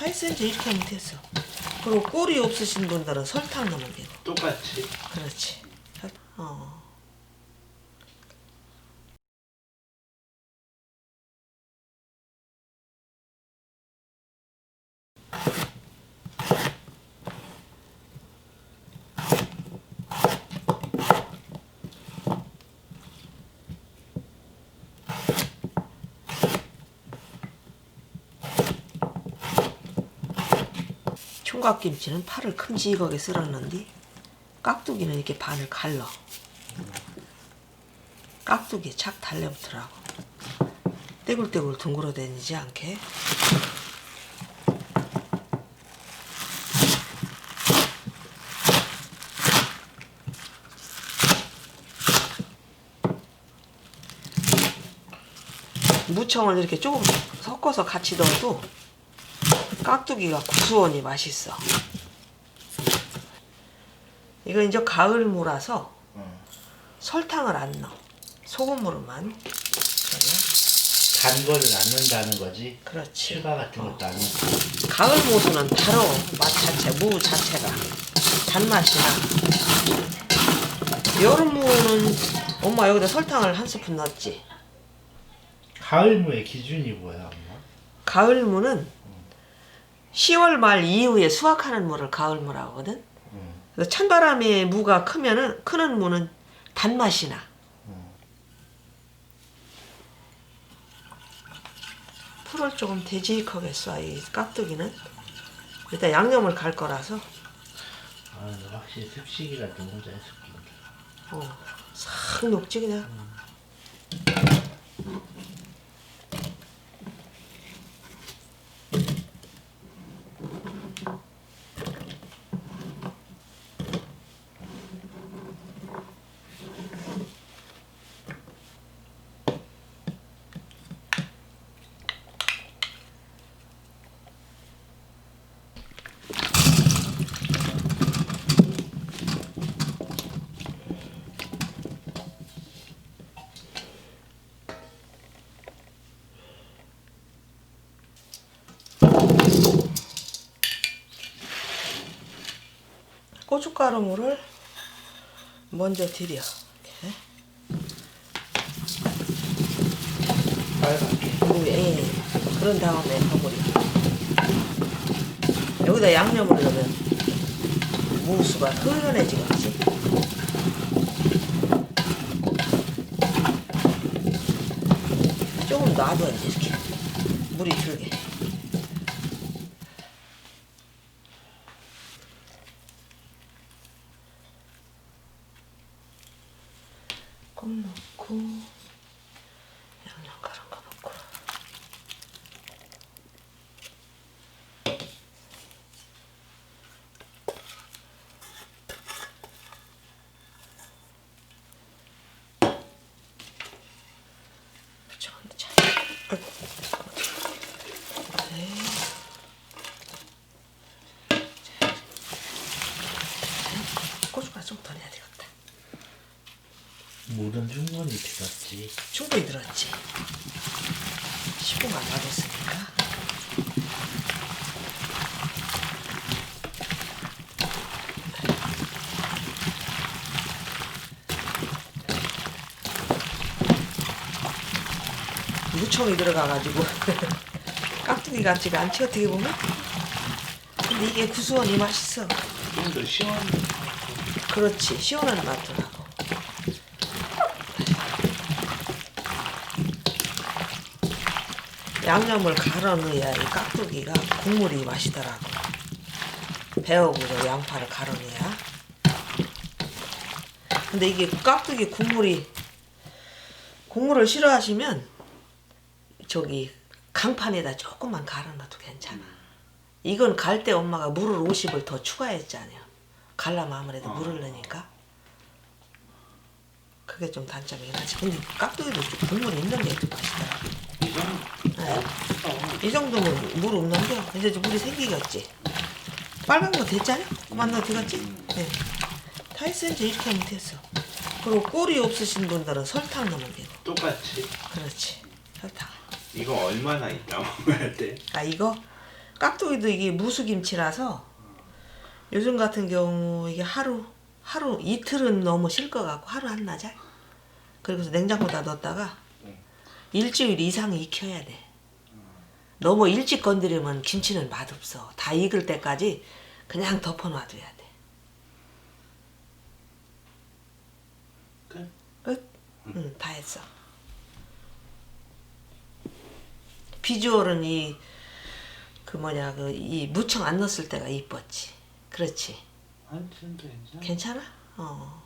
다 했어. 이제 이렇게 하면 됐어. 그리고 꿀이 없으신 분들은 설탕 넣으면 되고. 똑같이. 그렇지. 총각김치는 파를 큼직하게 썰었는데 깍두기는 이렇게 반을 갈라. 깍두기에 착 달려붙으라고. 떼굴떼굴 둥그러다니지 않게. 무청을 이렇게 조금 섞어서 같이 넣어도 깍두기가 구수하니 맛있어. 이거 이제 가을무라서 설탕을 안 넣어. 소금으로만. 단 거를 안 넣는다는 거지. 그렇지. 실가 같은 것도 안 넣고. 가을무수는 바로 맛 자체, 무 자체가 단맛이 나. 여름무는 엄마 여기다 설탕을 한 스푼 넣었지. 가을무의 기준이 뭐야, 엄마? 가을무는 10월 말 이후에 수확하는 무를 가을무라고 하거든. 그래서 찬바람에 무가 크는 무는 단맛이 나. 풀을 조금 되직하게 쏴. 이 깍두기는 일단 양념을 갈 거라서. 아, 너 확실히 습식이라 좀 혼자 했었구나. 싹 녹지 그냥. 고춧가루물을 먼저 들여. 이렇게. 빨갛게. 무에 그런 다음에 버무려. 여기다 양념을 넣으면 무수가 흐른해지겠지. 조금 놔둬 이제 이렇게 물이 들게. 꼭 넣고 양념 가른 거 넣고. 자, 아이고. 네. 고춧가루 좀 더 내야 되겠다. 물은 충분히 들었지. 충분히 들었지. 10분만 놔뒀으니까. 무청이 들어가가지고 깍두기 같지가 않지 어떻게 보면. 근데 이게 구수하니 맛있어. 좀 더 시원해. 그렇지. 시원한 맛도 나고. 양념을 갈아 넣어야 이 깍두기가 국물이 맛이더라고. 배하고 양파를 갈아 넣어야. 근데 이게 깍두기 국물을 싫어하시면 저기 강판에다 조금만 갈아 넣어도 괜찮아. 이건 갈 때 엄마가 물을 50을 더 추가했잖아요. 갈라면 아무래도 물을 넣으니까. 그게 좀 단점이긴 하지. 근데 깍두기도 좀 국물이 있는 게 좀 맛있더라고. 네. 이 정도면 물 없는데 이제 좀 물이 생기겠지. 빨간 거 됐잖아? 그만 넣어 들어갔지? 네. 다 했어. 이제 이렇게 하면 됐어. 그리고 꿀이 없으신 분들은 설탕 넣으면 되고. 똑같이. 그렇지. 설탕. 이거 얼마나 있다 먹어야 돼? 이거 깍두기도 이게 무수김치라서 요즘 같은 경우 이게 하루 이틀은 너무 쉴 것 같고 하루 한나절. 그리고서 냉장고에다 넣었다가 일주일 이상 익혀야 돼. 너무 일찍 건드리면 김치는 맛없어. 다 익을 때까지 그냥 덮어놔둬야 돼. 끝? 끝? 응, 다 했어. 비주얼은 이 무청 안 넣었을 때가 이뻤지. 그렇지. 한참 괜찮아. 괜찮아? 어.